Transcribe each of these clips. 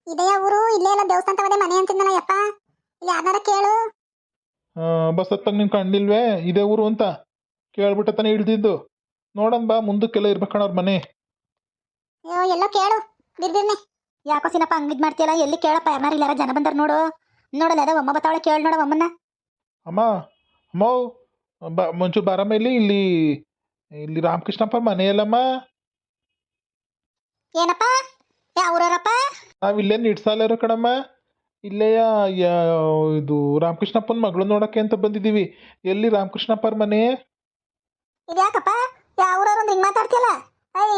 ಇದೆಯಾ ಊರು ಇಲ್ಲೇ ಎಲ್ಲ ದೇವಸ್ಥಾನ ತವದೆ ಮನೆ ಅಂತಿದ್ನಲ್ಲ ಯಪ್ಪ. ಇಲ್ಲಿ ಯಾರನ್ನಾರ ಕೇಳು. ಬಸ್ ಹತ್ತಾಗ ನಿನ್ ಕಂಡಿಲ್ವೇ ಇದೇ ಊರು ಅಂತ ಕೇಳ್ಬಿಟ್ಟೆ ತಾನೇ ಇಳ್ದಿದ್ದು. ನೋಡನ್ ಬಾ ಮುಂದಕ್ಕೆಲ್ಲ ಇರ್ಬೇಕಣ್ಣ ಅವ್ರ ಮನೆ. ಅಯ್ಯೋ ಎಲ್ಲೋ ಕೇಳು ಬಿರ್ಬಿರ್ನೆ. ಯಾಕೋ ಸಿನಪ್ಪ ಹಂಗಿದ್ ಮಾಡ್ತೀಯಲ್ಲ? ಎಲ್ಲಿ ಕೇಳಪ್ಪ, ಯಾರು ಇಲ್ಲಾರ ಜನ ಬಂದಾರ ನೋಡು. ನೋಡಲ್ಲ ಅದ ಅಮ್ಮ ಬತ್ತಾವಳೆ, ಕೇಳಿ ನೋಡ ಅಮ್ಮನ್ನ. ಅಮ್ಮ ಅಮ್ಮ ಮಂಚೂರು ಬಾರಮ್ಮ ಇಲ್ಲಿ ಇಲ್ಲಿ ಇಲ್ಲಿ ರಾಮಕೃಷ್ಣಪ್ಪ ಮನೆ ಅಲ್ಲಮ್ಮ. ಏನಪ್ಪ, ಯಾವ್ರಪ್ಪ? ನಾವ್ ಇಲ್ಲೇ ನಿಡ್ಸಾಲರು ಕಣಮ್ಮ. ಇಲ್ಲೆಯ ಇದು ರಾಮಕೃಷ್ಣಪ್ಪನ ಮಗಳು ನೋಡಕ್ಕೆ ಅಂತ ಬಂದಿದ್ದೀವಿ. ಎಲ್ಲಿ ರಾಮಕೃಷ್ಣಪ್ಪರ ಮನೆ? ಇದ್ಯಾಕಪ್ಪ ಯಾವ್ರವ್ರು ಅಂದ್ರೆ ಹಿಂಗ್ ಮಾತಾಡ್ತಿಯಲ್ಲ? ಐ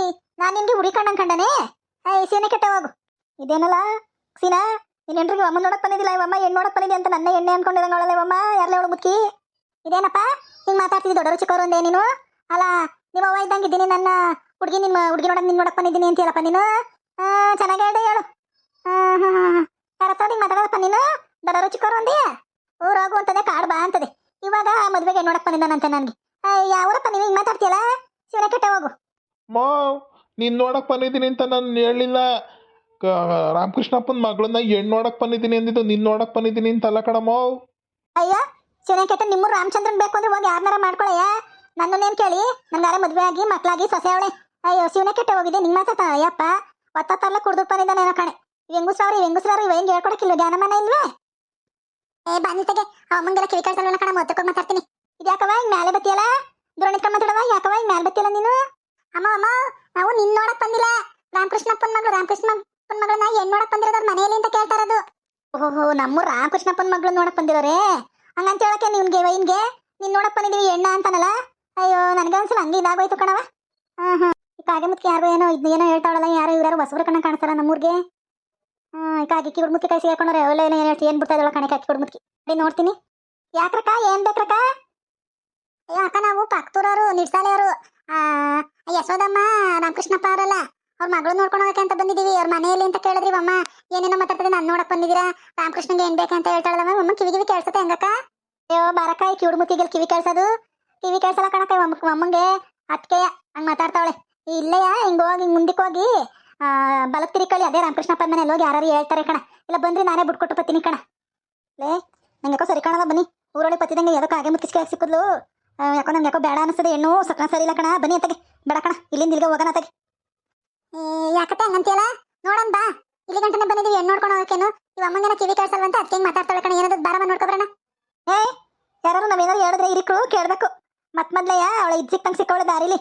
ನಾನ್ ನಿನ್ಗೆ ಹುಡಿ ಕಣ್ಣಂಗ್ ಕಂಡನೆ. ಐ ಸೀನೆ ಕೆಟ್ಟ ಹೋಗು. ಇದೇನಲ್ಲ ಸೀನಾ, ನೀನ್ ಹೆಂಡ್ರಿಗೆ ಅಮ್ಮ ನೋಡಕ್ ಬಂದಿದ್ದಿಲ್ಲ, ಇವಮ್ಮ ಹೆಣ್ಣು ನೋಡಕ್ ಬಂದಿದ್ದೆ ಅಂತ ನನ್ನ ಎಣ್ಣೆ ಅನ್ಕೊಂಡಿರಂಗವಳಲ್ಲ ಇವಮ್ಮ. ಯಾರ್ಲೆ ಅವಳು ಮುತ್ಕಿ? ಇದೇನಪ್ಪ ಹಿಂಗ್ ಮಾತಾಡ್ತಿದ್ದಿ? ದೊಡ್ಡವರು ಚಿಕ್ಕವರು ಅಂದೇ ನೀನು? ಅಲ್ಲ ನಿಮ್ಮ ಅವ್ವ ಇದ್ದಂಗೆ ಇದ್ದೀನಿ, ನನ್ನ ಹುಡುಗಿ ನಿಮ್ಮ ಹುಡುಗಿ ನೋಡಕ್ ಬಂದಿದ್ದೀನಿ ಅಂತೀಯಲ್ಲಪ್ಪ ನೀನು. ಚೆನ್ನಾಗಿ ಹೇಳಿ ಹೇಳು. ಯಾರತ್ತ ಹಿಂಗ್ ಮಾತಾಡೋದಪ್ಪ ನೀನು? ದೊಡ್ಡವರು ಚಿಕ್ಕವರು ಅಂದೇ ಊರೋಗು ಅಂತದೆ, ಕಾಡ್ ಬಾ ಅಂತದೆ. ಇವಾಗ ಮದ್ವೆಗೆ ಹೆಣ್ಣು ನೋಡಕ್ ಬಂದಿದ್ದಾನಂತೆ ನನ್ಗೆ. ಯಾವರಪ್ಪ ನೀವು ಹಿಂಗ್ ಮಾತಾಡ್ತೀಯಲ್ಲ? ಶಿವನ ಕೆಟ್ಟ ಹೋಗು. ಮಾವ್ ನೀನ್ ನೋಡಕ್ ಬಂದಿದ್ದೀನಿ ಅಂತ ನಾನು ಹೇಳಿಲ್ಲ. ರಾಮಕೃಷ್ಣಪ್ಪನ ಮಗಳನ್ನ ಹೆಣ್ಣು ನೋಡಕ್ ಬಂದಿದ್ದೀನಿ ಅಂದಿದ್ದು, ನಿನ್ ನೋಡಕ್ ಬಂದಿದ್ದೀನಿ ಅಂತಲ್ಲ ಕಣಮ್ಮವ್. ಅಯ್ಯ ಶಿವನ ಕೆಟ್ಟ, ನಿಮ್ಮ ರಾಮಚಂದ್ರನ್ ಬೇಕು ಅಂದ್ರೆ ಹೋಗಿ ಯಾರನ್ನಾರ ಮಾಡ್ಕೊಳಯ್ಯ. ನನ್ನನ್ನೇನ್ ಕೇಳಿ, ನನ್ಗಾರ ಮದ್ವೆ ಆಗಿ ಮಕ್ಳಾಗಿ ಸೊಸೆ ಅವಳೆ. ಅಯ್ಯೋ ಶಿವನ ಕೆಟ್ಟ ಹೋಗಿದೆ ನಿಂಗ್ ಮಾತಾಡ್ತಾನ? ಅಯ್ಯಪ್ಪ ಒತ್ತಲ್ಲ ಕುಡ್ದು ಬಂದಿದ್ದಾನೇನೋ ಕಣೆ. ಹೆಂಗುಸ್ರಾವ್ರು ಇವೇನ್ ಹೇಳ್ಕೊಡಕ್ಕಿಲ್ಲ, ಜ್ಞಾನಮಾನ ಇಲ್ವೇ? ಬಂದಿತೆಗೆ ಅಮ್ಮಂಗೆಲ್ಲ ಕಿವಿ ಕಳ್ಸಲ್ವಲ್ಲ ಕಣ, ಮೊತ್ತಕ್ಕೆ ಮಾತಾಡ್ತೀನಿ. ಇದ್ಯಾಕವ ಹಿಂಗ್ ಮ್ಯಾಲೆ ಬತ್ತಿಯಲ್ಲ? ದೂರ ನಿಂತ್ಕೊಂಡ್ ಮಾತಾಡವ. ಯಾಕವ ಹಿಂಗ್ ಮ್ಯಾಲೆ ಬತ್ತಿಯಲ್ಲ ನೀನು? ಅಮ್ಮ ಅಮ್ಮ ನಾವು ನಿನ್ ನೋಡಕ್ ಬಂದಿಲ್ಲ. ರಾಮಕೃಷ್ಣಪ್ಪನ ಮಗಳನ್ನ ಹೆಣ್ಣು ನೋಡಕ್ ಬಂದಿರೋದ್ರ ಮನೆಯಲ್ಲಿ ಅಂತ ಕೇಳ್ತಾ ಇರೋದು. ಓಹೋ, ನಮ್ಮ ರಾಮಕೃಷ್ಣಪ್ಪನ ಮಗಳು ನೋಡಕ್ ಬಂದಿರೋರೆ ಹಂಗಂತ ಹೇಳಕ್ಕೆ ನಿನ್ಗೆ ವೈನ್ಗೆ ನೀನ್ ನೋಡಕ್ ಬಂದಿದೀವಿ ಎಣ್ಣ ಅಂತಾನಲ್ಲ. ಅಯ್ಯೋ ನನಗೆ ಒಂದ್ಸಲ ಹಂಗೆ ಇದಾಗೋಯ್ತು ಕಣವ. ಈ ಕಾಗೆ ಮುತ್ತಿ ಯಾರು ಏನೋ ಏನೋ ಹೇಳ್ತಾವಳಲ್ಲ, ಯಾರು ಇವ್ರು ಹೊಸಬ್ರು ಕಣ್ಣ ಕಾಣಿಸ್ತಾರ ನಮ್ಮೂರ್ಗೆ. ಈ ಕಾಗೆ ಕಿವಿಡ್ ಮುತ್ತಿ ಕೈ ಸಿಗಾಕೊಂಡ್ರೆ ಅವೆಲ್ಲ ಏನೋ ಏನ್ ಬಿಡ್ತಾ ಇದ್ದಾಳ ಕಣೆ ಕಿವಿಡ್ ಮುತ್ತಿ. ನೋಡ್ತೀನಿ. ಯಾಕ್ರಕ್ಕ, ಏನ್ ಬೇಕ್ರಕ್ಕ? ಅಯ್ಯೋ ಅಕ್ಕ, ನಾವು ಪಕ್ತೂರವರು ನಿಡ್ಸಾಲೆಯವರು. ಯಶೋದಮ್ಮ ರಾಮಕೃಷ್ಣಪ್ಪ ಅವರಲ್ಲ, ಅವ್ರ ಮಗಳು ನೋಡ್ಕೊಂಡು ಹೋಗಕ್ಕೆ ಅಂತ ಬಂದಿದೀವಿ. ಅವ್ರ ಮನೆಯಲ್ಲಿ ಅಂತ ಕೇಳಿದ್ರಿ ಅಮ್ಮ. ಏನೇನೋ ಮಾತಾಡ್ತದೆ, ನಾನು ನೋಡಕ್ ಬಂದಿದ್ದೀರಾ, ರಾಮಕೃಷ್ಣಂಗೆ ಏನ್ ಬೇಕಂತ ಹೇಳ್ತಾಳದಮ್ಮ. ಅಮ್ಮ ಕಿವಿ ಕೇಳ್ಸತ್ತೆ ಹೆಂಗಕ್ಕ? ಅಯ್ಯೋ ಬಾರಕಾಯಿ ಕಿವಿಡ್ ಮುತ್ತಿಗೆ ಕಿವಿ ಕೇಳ್ಸೋದು? ಕಿವಿ ಕೇಳ್ಸಲ್ಲ ಕಣಕ್ಕ ಅಮ್ಮಂಗೆ. ಅಟ್ಕೆಯ ಹಂಗ್ ಮಾತಾಡ್ತಾವಳೆ. ಇಲ್ಲೆಯ ಹಿಂಗ್ ಹೋಗಿ ಮುಂದಕ್ಕೆ ಹೋಗಿ ಬಲಕ್ ತಿರ್ಕೊಳ್ಳಿ, ಅದೇ ರಾಮಕೃಷ್ಣಪ್ಪನ ಮನೇಲಿ ಹೋಗಿ ಯಾರು ಹೇಳ್ತಾರೆ ಕಣ. ಇಲ್ಲ ಬಂದ್ರಿ ನಾನೇ ಬಿಟ್ಕೊಟ್ಟು ಬತ್ತೀನಿ ಕಣ. ಲೇ ನಂಗೆ ಸರಿ ಕಾಣಲ್ಲ, ಬನ್ನಿ. ಊರೊಳಗೆ ಪತ್ತಿದಂಗೆ ಯಾವ್ದೋ ಕಾಗೆ ಮುತ್ತಿಸ್ಕೆ ಸಿಕ್ಕದ್ಲು. ಯಾಕೋ ನಂಗೆ ಯಾಕೋ ಬೇಡ ಅನಿಸ್ತದೆ, ಹೆಣ್ಣು ಸಕ್ರ ಸರಿ ಇಲ್ಲ ಕಣ. ಬನ್ನಿ ಅತ್ತಗೆ, ಬೇಡ ಕಣ, ಇಲ್ಲಿಂದ ಇಲ್ಲಿಗೆ ಹೋಗೋಣ ಅತ್ತಗೆ. ಯಾಕತ್ತೆ ಹಂಗಂತೀಯಲ್ಲ? ನೋಡೋಣ ಬಾ, ಇಲ್ಲಿ ಗಂಟನೆ ಬಂದಿದೀವಿ ಹೆಣ್ಣು ನೋಡ್ಕೊಂಡು ಹೋಗಕ್ಕೇನು. ಇವ್ ಅಮ್ಮಂಗೆನ ಕಿವಿ ಕೇಳ್ಸಲ್ವಂತ ಅದಕ್ಕೆ ಹಿಂಗ್ ಮಾತಾಡ್ತಾಳೆ ಕಣ. ಏನಾದ್ರು ಬಾರಮ್ಮ ನೋಡ್ಕೊಬರೋಣ. ಯಾರು ನಾವೇನಾದ್ರು ಹೇಳಿದ್ರೆ ಇರಿಕ್ರು ಕೇಳ್ಬೇಕು. ಮೊದ್ಲಯ್ಯ ಅವಳ ಇದ್ ಸಿಕ್ಕಂಗೆ ಸಿಕ್ಕವಳೆ ದಾರಿಲಿ.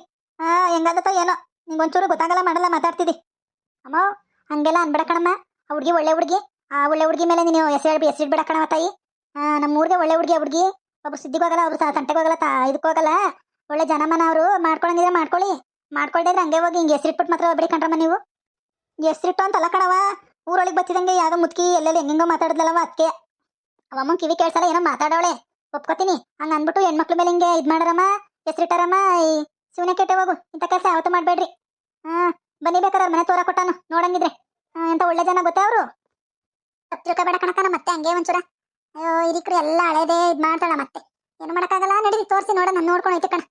ಹೆಂಗದತ್ತೋ ಏನೋ, ನಿಂಗೊಂಚೂರು ಗೊತ್ತಾಗಲ್ಲ ಮಾಡಲ್ಲ ಮಾತಾಡ್ತಿದ್ದಿ. ಅಮ್ಮ ಹಂಗೆಲ್ಲ ಅನ್ಬೇಡ ಕಣಮ್ಮ. ಆ ಹುಡುಗಿ ಒಳ್ಳೆ ಹುಡುಗಿ. ಆ ಒಳ್ಳೆ ಹುಡುಗಿ ಮೇಲೆ ನೀನು ಹೆಸರಿಡ್ಬೇಡ ಕಣವ ತಾಯಿ. ನಮ್ಮ ಊರಿಗೆ ಒಳ್ಳೆ ಹುಡುಗಿ. ಆ ಹುಡುಗಿ ಒಬ್ರು ಸಿದ್ದಿಗೆ ಹೋಗಲ್ಲ, ಒಬ್ರು ಸಂತೆಗೆ ಹೋಗಲ್ಲ, ಇದಕ್ಕೆ ಹೋಗಲ್ಲ. ಒಳ್ಳೆ ಜನಮನ ಅವರು. ಮಾಡ್ಕೊಳಂಗಿದ್ರೆ ಮಾಡ್ಕೊಳ್ದಿದ್ರೆ ಹಂಗೆ ಹೋಗಿ ಹಿಂಗೆ ಹೆಸರಿಟ್ಬಿಟ್ಟು ಮಾತ್ರ ಹೋಗ್ಬೇಡಿ ಕಣ್ರಮ್ಮ ನೀವು. ಹೆಸರಿಟ್ಟು ಅಂತಲ್ಲ ಕಣವ, ಊರೊಳಗೆ ಬತ್ತಿದಂಗೆ ಯಾವ್ದೋ ಮುತ್ಕಿ ಎಲ್ಲೆಲ್ಲಿ ಹೆಂಗೋ ಮಾತಾಡಿದ್ಲವ ಅದಕ್ಕೆ. ಅವಮ್ಮ ಕಿವಿ ಕೇಳ್ಸಲ್ಲ, ಏನೋ ಮಾತಾಡವಳೆ, ಒಪ್ಕೋತೀನಿ. ಹಂಗ ಅನ್ಬಿಟ್ಟು ಹೆಣ್ಮಕ್ಳ ಮೇಲೆ ಹಿಂಗೆ ಇದ್ ಮಾಡಾರಮ್ಮ, ಹೆಸರಿಟ್ಟಾರಮ್ಮ. ಈ ಶಿವನ ಕೆಟ್ಟೆ ಹೋಗು, ಇಂಥ ಕೆಲಸ ಯಾವತ್ತೂ ಮಾಡ್ಬೇಡ್ರಿ. ಬನ್ನಿ ಬೇಕಾದ್ರೆ ಮನೆ ತೋರ ಕೊಟ್ಟಾನು ನೋಡಂಗಿದ್ರೆ. ಎಂತ ಒಳ್ಳೆ ಜನ ಗೊತ್ತೇ ಅವರು. ತಿಳ್ಕೊಬೇಡ ಕಣಕನ, ಮತ್ತೆ ಹಂಗೆ ಒಂಚೂರ. ಅಯ್ಯೋ ಇರಿಕ್ರು ಎಲ್ಲ ಹಳೇದೇ ಇದ್ ಮಾಡ್ತಾಳ. ಮತ್ತೆ ಏನು ಮಾಡಕ್ಕಾಗಲ್ಲ, ನಡೀರಿ ತೋರಿಸಿ ನೋಡ, ನಾನು ನೋಡ್ಕೊಂಡು ಐತೆ ಕಣ.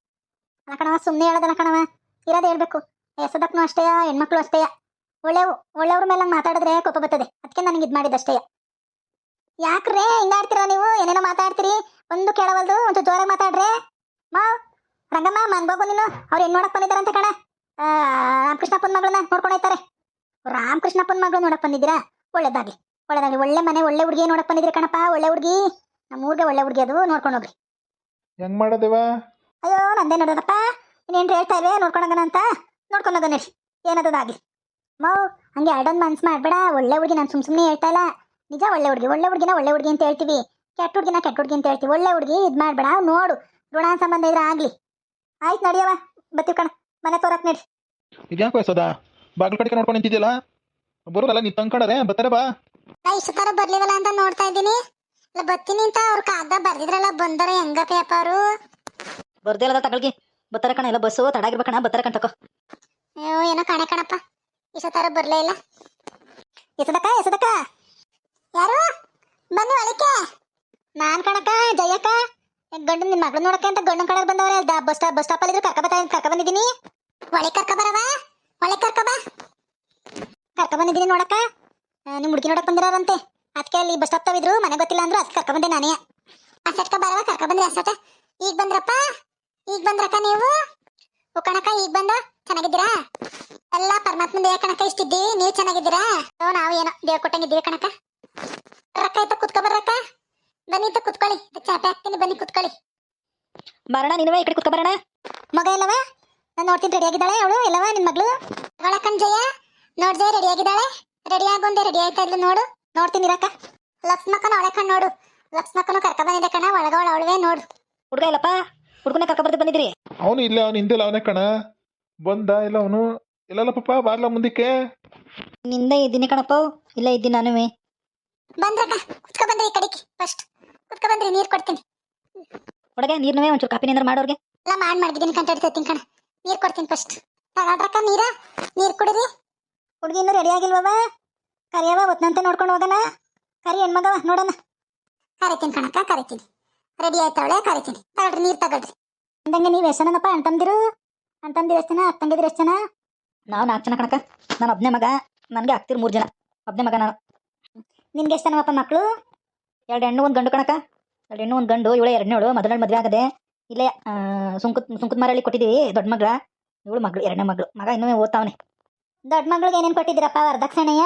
ಅಲ್ಲ ಕಣವ, ಸುಮ್ಮನೆ ಹೇಳೋದಲ್ಲ ಕಣವ, ಇರೋದು ಹೇಳ್ಬೇಕು. ಎಸದಕ್ಕೂ ಅಷ್ಟೇಯ, ಹೆಣ್ಮಕ್ಳು ಅಷ್ಟೇಯ. ಒಳ್ಳೆಯವ್ರ ಮೇಲೆ ಹಂಗೆ ಮಾತಾಡಿದ್ರೆ ಕೋಪ ಬರ್ತದೆ. ಅದಕ್ಕೆ ನನಗೆ ಇದು ಮಾಡಿದ್ದಷ್ಟೇಯ. ಯಾಕ್ರೆ ಹಿಂಗಾಡ್ತೀರಾ ನೀವು? ಏನೇನೋ ಮಾತಾಡ್ತೀರಿ, ಒಂದು ಕೇಳವಲ್ದು. ಒಂದು ಜೋರಾಗಿ ಮಾತಾಡ್ರೆ. ರಂಗಮ್ಮ ಮನ್ಬೋಗು ನೀನು. ಅವ್ರು ಹೆಣ್ಣು ನೋಡಕ್ ಬಂದಿದ್ದಾರಂತೆ ಕಣ. ರಾಮಕೃಷ್ಣಪ್ಪನ ಮಗಳನ್ನ ನೋಡ್ಕೊಂಡು ಹೋಯ್ತಾರೆ. ರಾಮಕೃಷ್ಣಪ್ಪನ ಮಗಳು ನೋಡಕ್ ಬಂದಿದ್ದೀರಾ? ಒಳ್ಳೇದಾಗ್ಲಿ. ಒಳ್ಳೆ ಮನೆ, ಒಳ್ಳೆ ಹುಡುಗಿ ನೋಡಕ್ ಬಂದಿದ್ರಿ ಕಣಪ್ಪ. ಒಳ್ಳೆ ಹುಡುಗಿ, ನಮ್ಮ ಊರಿಗೆ ಒಳ್ಳೆ ಹುಡುಗಿ, ಅದು ನೋಡ್ಕೊಂಡು ಹೋಗ್ರಿ. ಹೆಂಗ್ ಮಾಡೋದೇವ? ಅಯ್ಯೋ ನಂದೇ ನೋಡೋದಪ್ಪ, ಇನ್ನೇನು ಹೇಳ್ತಾ ಇವೆ ನೋಡ್ಕೊಂಡೋಗಣ ಅಂತ. ನೋಡ್ಕೊಂಡೋಗ ನಡಿ, ಏನದಾಗ್ಲಿ. ಹಂಗೆ ಎರಡೊಂದು ಮನ್ಸು ಮಾಡ್ಬೇಡ. ಒಳ್ಳೆ ಹುಡುಗಿ, ನಾನು ಸುಮ್ಮನೆ ಹೇಳ್ತಾ ಇಲ್ಲ, ನಿಜ. ಒಳ್ಳೆ ಹುಡುಗಿನ ಒಳ್ಳೆ ಹುಡುಗಿ ಅಂತ ಹೇಳ್ತೀವಿ, ಕೆಟ್ಟ ಹುಡುಗಿನ ಕೆಟ್ಟ ಹುಡುಗಿ ಅಂತ ಹೇಳ್ತೀವಿ. ಒಳ್ಳೆ ಹುಡುಗಿ ಇದು ಮಾಡ್ಬೇಡ. ನೋಡು, ಋಣ ಸಂಬಂಧ ಇದ್ರೆ ಆಗ್ಲಿ. ಆಯ್ತು ನಡಿಯವ, ಬತ್ತೀವಿ ಕಣ, ಮನೆ ತೋರಕ್ ನಡಿ. ಇದ್ಯಾಕೆ ವಯಸ್ಸದ ಬಾಗಿಲು ಕಡೆಗೆ ನೋಡ್ಕೊಂಡು ನಿಂತಿದ್ಯಲ್ಲ? ಬರೋದಲ್ಲ ನೀ ತಂದ್ಕೊಂಡಾರೆ ಬರ್ತಾರೆ ಬಾ. ನಾ ಇಷ್ಟು ತರ ಬರ್ಲಿವಲ್ಲ ಅಂತ ನೋಡ್ತಾ ಇದ್ದೀನಿ. ಇಲ್ಲ ಬತ್ತೀನಿ ಅಂತ ಅವ್ರ ಕಾಗ್ದ ಬರ್ದಿದ್ರಲ್ಲ, ಬಂದಾರ ಹೆಂಗಪ್ಪ ಯಪ್ಪ ಅವರು? ಬರ್ದಿಲ್ಲದ ತಗೊಳ್ಗಿ, ಬರ್ತಾರೆ ಕಣ. ಎಲ್ಲ ಬಸ್ಸು ತಡಾಗಿರ್ಬೇಕಣ, ಬರ್ತಾರೆ ಕಣ ತಕೋ. ಅಯ್ಯೋ ಏನೋ ಕಾಣೆ ಕಣಪ್ಪ, ಇಷ್ಟು ತರ ಬರ್ಲೇ ಇಲ್ಲ. ಎಸದಕ್ಕ ಯಾರು ಬನ್ನಿ ಒಳಕ್ಕೆ? ನಾನ್ ಕಣಕ್ಕ, ಜಯಕ್ಕ. ಗಂಡು ನಿನ್ ಮಗಳು ನೋಡಕ್ಕೆ ಅಂತ ಗಂಡನ ಕಡೆ ಬಂದವ್ರೆ. ಬಸ್ ಸ್ಟಾಪ್ ಅಲ್ಲಿ ಕರ್ಕ ಬಂದಿದ್ದೀನಿ. ಒಳಗೆ ಕರ್ಕ ಬರವ, ಒಳಗೆ ಕರ್ಕ ಬಾ. ಕರ್ಕ ಬಂದಿದ್ದೀನಿ ನೋಡಕ್ಕ. ನಿಮ್ಮ ಹುಡುಗಿ ನೋಡಕ್ ಬಂದಿರೋರಂತೆ. ಅದಕ್ಕೆ ಅಲ್ಲಿ ಬಸ್ ಸ್ಟಾಪ್ ತವಿದ್ರು ಮನೆ ಗೊತ್ತಿಲ್ಲ ಅಂದ್ರು ಅದಕ್ಕೆ ಕರ್ಕೊಂಬಂದೆ ನಾನೇ. ಅಸಟ್ಕ ಬರವ ಕರ್ಕೊಂಡ್ಬಂದ್ರಿ ಅಸಟ. ಈಗ ಬಂದ್ರಪ್ಪ, ಈಗ ಬಂದ್ರಕ್ಕ ನೀವು? ಓ ಕಣಕ ಈಗ ಬಂದ. ಚೆನ್ನಾಗಿದ್ದೀರಾ? ಎಲ್ಲ ಪರಮಾತ್ಮ ದೇವ ಕಣಕ ಇಷ್ಟಿದ್ದೀವಿ, ನೀವು ಚೆನ್ನಾಗಿದ್ದೀರಾ? ನಾವು ಏನೋ ದೇವ್ ಕೊಟ್ಟಂಗಿದ್ದೀವಿ ಕಣಕ. ರಕ್ಕ ಆಯ್ತಾ ಕುತ್ಕೊ ಬರ್ರಕ್ಕ. ಬನ್ನಿ ಇತ್ತ ಕುತ್ಕೊಳ್ಳಿ, ಚಾಪೆ ಹಾಕ್ತೀನಿ, ಬನ್ನಿ ಕುತ್ಕೊಳ್ಳಿ. ಬರೋಣ ನೀನುವೆ ಈ ಕಡೆ ಕುತ್ಕೊ ಬರೋಣ. ಮಗ ಎಲ್ಲವ? ನಾನು ನೋಡ್ತೀನಿ ರೆಡಿ ಆಗಿದ್ದಾಳೆ ಅವಳು. ಎಲ್ಲವ ನಿನ್ ಮಗಳು? ಒಳಕಣ್ ಜಯ, ನೋಡ್ ಜಯ ರೆಡಿ ಆಗಿದ್ದಾಳೆ. ರೆಡಿ ಆಗೊಂದೆ ರೆಡಿ ಆಯ್ತಾ ಇದ್ಲು ನೋಡು. ನೋಡ್ತೀನಿ ಇರಕ್ಕ. ಲಕ್ಷ್ಮಕ್ಕನ ಒಳೆ ಕಣ್ ನೋಡು. ಲಕ್ಷ್ಮಕ್ಕನು ಕರ್ಕ ಬಂದಿದೆ ಕಣ, ಒಳಗವಳ ಅವಳವೇ ನೋಡು. ಹುಡುಗ ಇಲ್ಲಪ್ಪ, ಹುಡುಗನೇ ಕರ್ಕ ಬರ್ದು ಬಂದಿದ್ರಿ. ಅವನು ಇಲ್ಲೇ, ಅವನು ಹಿಂದೆಲ್ಲ ಅವನೇ ಕಣ. ಬಂದ ಇಲ್ಲ ಅವನು? ಇಲ್ಲಲ್ಲ ಪಪ್ಪ, ಬಾರ್ಲ ಮುಂದಕ್ಕೆ. ನಿಂದೆ ಇದ್ದೀನಿ ಕಣಪ್ಪ, ಇಲ್ಲ ಇದ್ದೀನಿ ನಾನುವೆ. ಬಂದ್ರಕ್ಕ, ಕುತ್ಕೊ ಬಂದ್ರಿ ಈ ಕಡೆಗೆ. ಫಸ್ಟ್ ಕುತ್ಕೊ ಬಂದ್ರಿ, ನೀರ್ ಕೊಡ್ತೀನಿ. ಹುಡುಗ ನೀರ್ನವೇ ಒಂಚೂರು ಕಾಪಿನ ಏನಾರು ಮಾಡೋರ್ಗೆ. ಎಲ್ಲ ಮಾಡಿದ್ದೀನಿ ಕಂಟಾಡ್ತೀನಿ ಕಣ. ನೀರ್ ಕೊಡ್ತೀನಿ ಫಸ್ಟ್. ತಗೊಳ್ರಕ್ಕ ನೀರ, ನೀರ್ ಕುಡಿರಿ. ಹುಡುಗಿ ಇನ್ನೂ ರೆಡಿ ಆಗಿಲ್ವವ? ಕರಿಯವ ಒತ್ನಂತೆ ನೋಡ್ಕೊಂಡು ಹೋಗೋಣ. ಕರಿ ಹೆಣ್ಮಗವ ನೋಡೋಣ. ಕರಿತೀನಿ ಕಣಕ್ಕ, ಕರಿತೀನಿ. ರೆಡಿ ಆಯ್ತವಳೆ, ಕರಿತೀನಿ. ತಗೊಳ್ರಿ ನೀರ್ ತಗೊಳ್ರಿ. ಅಂದಂಗೆ ನೀವು ಎಷ್ಟು ಜನಪ್ಪ? ಅಣ್ತಂದಿರು ಎಷ್ಟು ಜನ? ಅತ್ತಂಗಿದ್ರು ಎಷ್ಟು ಜನ? ನಾವು 4 ಜನ ಕಣಕ. ನಾನು ಒಬ್ಬನೇ ಮಗ, ನನಗೆ ಆಗ್ತಿರು 3 ಜನ. ಒಬ್ಬನೇ ಮಗ ನಾನು. ನಿನ್ಗೆ ಎಷ್ಟು ಜನವಪ್ಪ ಮಕ್ಕಳು? 2 ಹೆಣ್ಣು 1 ಗಂಡು ಕಣಕ. 2 ಹೆಣ್ಣು 1 ಗಂಡು. ಇವಳೆ 2ನೇಳು, ಮೊದಲನೇ ಮದುವೆ ಆಗದೆ. ಇಲ್ಲೇ ಸುಂಕುತ್ ಮಾರಲ್ಲಿ ಕೊಟ್ಟಿದ್ದೀವಿ ದೊಡ್ಡ ಮಗಳ. ಇವಳು ಮಗಳು 2ನೇ ಮಗಳು. ಮಗ ಇನ್ನೂ ಓದ್ತಾವನೆ. ದೊಡ್ಡ ಮಗಳಿಗೆ ಏನೇನು ಕೊಟ್ಟಿದ್ದೀರಪ್ಪ ವರದಕ್ಷಿಣೆಯ?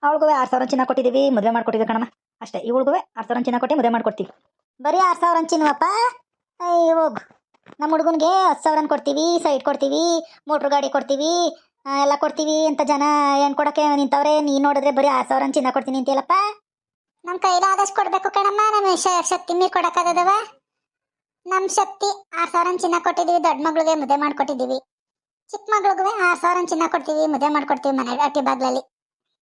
ಅವಳಿಗೂ 6,000 ಚಿನ್ನ ಕೊಟ್ಟಿದ್ದೀವಿ, ಮದುವೆ ಮಾಡ್ಕೊಟ್ಟಿದ್ದೀವಿ ಕಣಮ್ಮ. ಅಷ್ಟೇ, ಇವಳಿಗೂ 6,000 ಚಿನ್ನ ಕೊಟ್ಟು ಮದುವೆ ಮಾಡ್ಕೊಡ್ತೀವಿ. ಬರೀ 6,000 ಚಿನ್ನವಪ್ಪ? ಹೋಗು. ನಮ್ಮ ಹುಡುಗನಿಗೆ 10,000 ಕೊಡ್ತೀವಿ, ಸೈಟ್ ಕೊಡ್ತೀವಿ, ಮೋಟ್ರ್ ಗಾಡಿ ಕೊಡ್ತೀವಿ, ಎಲ್ಲ ಕೊಡ್ತೀವಿ ಅಂತ ಜನ ಹೆಣ್ಣು ಕೊಡೋಕ್ಕೆ ನಿಂತವ್ರೆ. ನೀನು ನೋಡಿದ್ರೆ ಬರೀ 6,000 ಚಿನ್ನ ಕೊಡ್ತೀನಿ ಅಂತೀಯಲ್ಲಪ್ಪ. ನಮ್ಮ ಕೈಲಾದಷ್ಟು ಕೊಡ್ಬೇಕು ಕಣಮ್ಮ. ನಮ್ಮ ಶಕ್ತಿ ಮೀರಿ ಕೊಡಕ್ಕಾಗದವ? ನಮ್ಮ ಶಕ್ತಿ 6,000 ಚಿನ್ನ ಕೊಟ್ಟಿದ್ದೀವಿ, ದೊಡ್ಡ ಮಗಳಿಗೆ ಮದುವೆ ಮಾಡ್ಕೊಟ್ಟಿದ್ದೀವಿ. ಚಿಕ್ಕ ಮಗಳಿಗೂ 6,000 ಚಿನ್ನ ಕೊಡ್ತೀವಿ, ಮದುವೆ ಮಾಡ್ಕೊಡ್ತೀವಿ ಮನೆ ಅಟ್ಟಿ ಬಾಗ್ಲಲ್ಲಿ.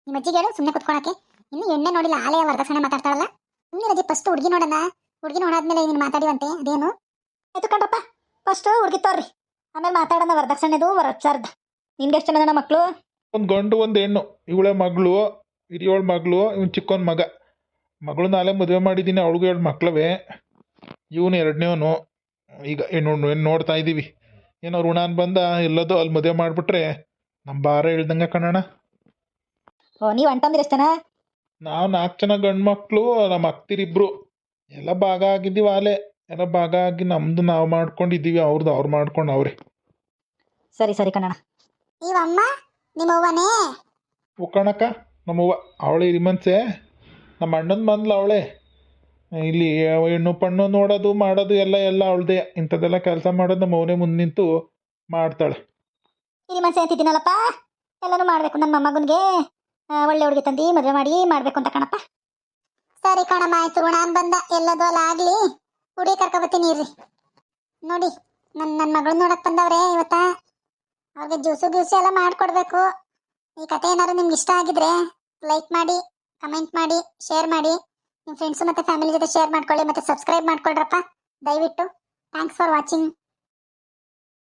ನಿಮ್ಮ ಅಜ್ಜಿಗೆ ಹೇಳು ಸುಮ್ಮನೆ ಕುತ್ಕೊಳಕ್ಕೆ. ಇನ್ನು ಎಣ್ಣೆ ನೋಡಿಲ್ಲ, ಆಲೇ ವರದಕ್ಷಿಣೆ ಮಾತಾಡ್ತಾಳಲ್ಲ. ಸುಮ್ಮನೆ ರಜೆ ಫಸ್ಟ್ ಹುಡುಗಿ ನೋಡೋಣ. ಹುಡುಗಿ ನೋಡಾದ್ಮೇಲೆ ನೀನು ಮಾತಾಡಿವಂತೆ ಅದೇನು? ಆಯ್ತು ಕಣ್ರಪ್ಪ, ಫಸ್ಟು ಹುಡುಗಿ ತೋರ್ರಿ, ಆಮೇಲೆ ಮಾತಾಡೋಣ ವರದಕ್ಷಿಣೆದು ವರಚಾರ್ದ. ನಿನ್ಗೆ ಎಷ್ಟು ಜನ ಮಕ್ಕಳು? 1 ಗಂಡು 1 ಹೆಣ್ಣು. ಇವಳೆ ಮಗಳು, ಹಿರಿಯೋಳ ಮಗಳು, ಇವನು ಚಿಕ್ಕವನ ಮಗ. ಮಗಳು ನಾಳೆ ಮದುವೆ ಮಾಡಿದ್ದೀನಿ, ಅವಳಿಗೂ 2 ಮಕ್ಕಳವೆ. ಇವನು 2ನೇವನು. ಈಗ ಹೆಣ್ಣು ನೋಡ್ತಾ ಇದ್ದೀವಿ. ಏನೋ ಋಣಾನ್ ಬಂದ ಎಲ್ಲದೋ ಅಲ್ಲಿ ಮದುವೆ ಮಾಡಿಬಿಟ್ರೆ ನಮ್ಮ ಭಾರ ಇಳ್ದಂಗೆ ಕಣೋಣ. ಓ, ನೀವು ಅಂಟಂದ್ರೆ ಎಷ್ಟು ಜನ? ನಾವು 4 ಜನ ಗಂಡು ಮಕ್ಕಳು, ನಮ್ಮ ಅಕ್ತಿರಿಬ್ರು. ಎಲ್ಲ ಭಾಗ ಆಗಿದ್ದೀವಿ ಆಲೆ. ಎಲ್ಲ ಭಾಗ ಆಗಿ ನಮ್ಮದು ನಾವು ಮಾಡ್ಕೊಂಡಿದ್ದೀವಿ, ಅವ್ರದ್ದು ಅವ್ರು ಮಾಡ್ಕೊಂಡು ಅವ್ರೆ. ಸರಿ ಸರಿ ಕಣಣ್ಣ. ನೀವಮ್ಮ ನಿಮ್ಮವ್ವನೇ? ಉಕ್ಕಣಕ್ಕ ನಮ್ಮವ್ವ. ಅವಳೆ ಹಿರಿಮನ್ಸೆ. ನಮ್ಮ ಅಣ್ಣನ ಬಂದ್ಲು ಅವಳೆ. ಇಲ್ಲಿ ಹೆಣ್ಣು ಪಣ್ಣು ನೋಡೋದು ಮಾಡೋದು ಎಲ್ಲ ಅವಳದೇ. ಇಂಥದ್ದೆಲ್ಲ ಕೆಲಸ ಮಾಡೋದು ನಮ್ಮ ಅವನೇ ಮುಂದೆ ನಿಂತು ಮಾಡ್ತಾಳೆ. ಹಿರಿ ಮನ್ಸೆ ಅಂತಿದ್ದೀನಲ್ಲಪ್ಪ, ಎಲ್ಲನೂ ಮಾಡಬೇಕು. ನನ್ನ ಮೊಮ್ಮಗನಿಗೆ ಒಳ್ಳೆ ಹುಡುಗಿ ತಂದು ಮದುವೆ ಮಾಡಿ ಮಾಡಬೇಕು ಅಂತ ಕಣಪ್ಪ. ಸರಿ ಕಣಮ್ಮ, ಆಯ್ತು. ಋಣಾನ್ ಬಂದ ಎಲ್ಲದೂ ಅಲ್ಲ ಆಗ್ಲಿ. ಹುಡುಗಿ ಕರ್ಕೊಬತ್ತೀನಿ ಇರ್ರಿ. ನೋಡಿ ನನ್ನ ಮಗಳು ನೋಡಕ್ ಬಂದವ್ರೆ ಇವತ್ತ. ಅವ್ರಿಗೆ ಜ್ಯೂಸು ಎಲ್ಲ ಮಾಡ್ಕೊಡ್ಬೇಕು. ಈ ಕತೆ ಏನಾದ್ರು ನಿಮ್ಗೆ ಇಷ್ಟ ಆಗಿದ್ರೆ ಲೈಕ್ ಮಾಡಿ, ಕಮೆಂಟ್ ಮಾಡಿ, ಶೇರ್ ಮಾಡಿ. ನಿಮ್ಮ ಫ್ರೆಂಡ್ಸು ಮತ್ತು ಫ್ಯಾಮಿಲಿ ಜೊತೆ ಶೇರ್ ಮಾಡ್ಕೊಳ್ಳಿ, ಮತ್ತು ಸಬ್ಸ್ಕ್ರೈಬ್ ಮಾಡ್ಕೊಳ್ರಪ್ಪ ದಯವಿಟ್ಟು. Thanks for watching.